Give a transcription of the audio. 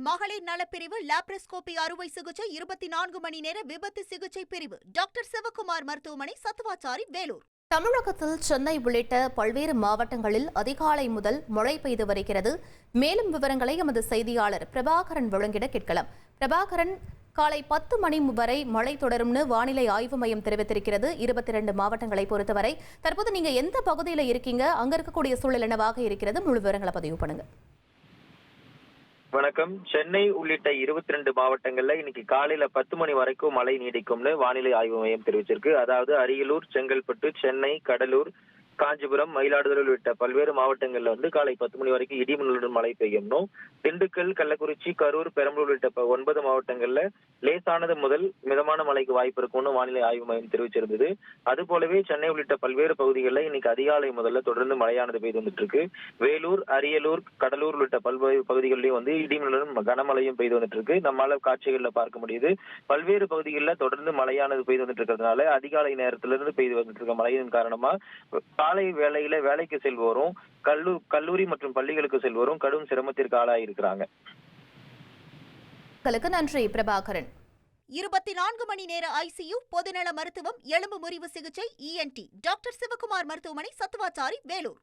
மகளிர் நலப்பிரிவு லாப்ரோஸ்கோபி அறுவை சிகிச்சை 24 மணி நேர விபத்து சிகிச்சை பிரிவு டாக்டர் சிவக்குமார் மருத்துவமனை, சத்துவாச்சாரி, வேலூர். தமிழகத்தில் சென்னை உள்ளிட்ட பல்வேறு மாவட்டங்களில் அதிகாலை முதல் மழை பெய்து வருகிறது. மேலும் விவரங்களை எமது செய்தியாளர் பிரபாகரன் வழங்கிட கேட்கலாம். பிரபாகரன், காலை 10 மணி வரை மழை தொடரும்னு வானிலை ஆய்வு மையம் தெரிவித்திருக்கிறது. 22 மாவட்டங்களை பொறுத்தவரை தற்போது நீங்க எந்த பகுதியில் இருக்கீங்க? அங்க இருக்கக்கூடிய சூழல் என்னவாக இருக்கிறது? முழு விவரங்களை பதிவு பண்ணுங்க. வணக்கம். சென்னை உள்ளிட்ட 22 மாவட்டங்கள்ல இன்னைக்கு காலையில 10 மணி வரைக்கும் மழை நீடிக்கும்னு வானிலை ஆய்வு மையம் தெரிவிச்சிருக்கு. அதாவது அரியலூர், செங்கல்பட்டு, சென்னை, கடலூர், காஞ்சிபுரம், மயிலாடுதுறை உள்ளிட்ட பல்வேறு மாவட்டங்கள்ல காலை 10 மணி வரைக்கும் இடிமின்னலுடன் மழை பெய்யும். திண்டுக்கல், கள்ளக்குறிச்சி, கரூர், பெரம்பலூர் உள்ளிட்ட 9 மாவட்டங்கள்ல லேசானது முதல் மிதமான மழைக்கு வாய்ப்பு இருக்கும்னு வானிலை ஆய்வு மையம் தெரிவிச்சிருந்தது. அது போலவே சென்னை உள்ளிட்ட பல்வேறு பகுதிகளில் இன்னைக்கு அதிகாலை முதல்ல தொடர்ந்து மழையானது பெய்து வந்துட்டு இருக்கு. வேலூர், அரியலூர், கடலூர் உள்ளிட்ட பல்வேறு பகுதிகளிலும் இடிமின்னலுடன் கனமழையும் பெய்து வந்துட்டு இருக்கு. நம்மளால காட்சிகள்ல பார்க்க முடியுது. பல்வேறு பகுதிகளில் தொடர்ந்து மழையானது பெய்து வந்துட்டு இருக்கிறதுனால அதிகாலை நேரத்திலிருந்து பெய்து வந்துட்டு இருக்க மழையின் காரணமா காலை வேளையில வேலைக்கு செல்வோரும், கல்லூரி மற்றும் பள்ளிகளுக்கு செல்வோரும் கடும் சிரமத்திற்கு ஆளாயிருக்கிறாங்க. நன்றி பிரபாகரன். 24 மணி நேர ஐசியு, பொதுநல மருத்துவம், எலும்பு முறிவு சிகிச்சை, ENT டாக்டர் சிவக்குமார் மருத்துவமனை, சத்துவாச்சாரி, வேலூர்.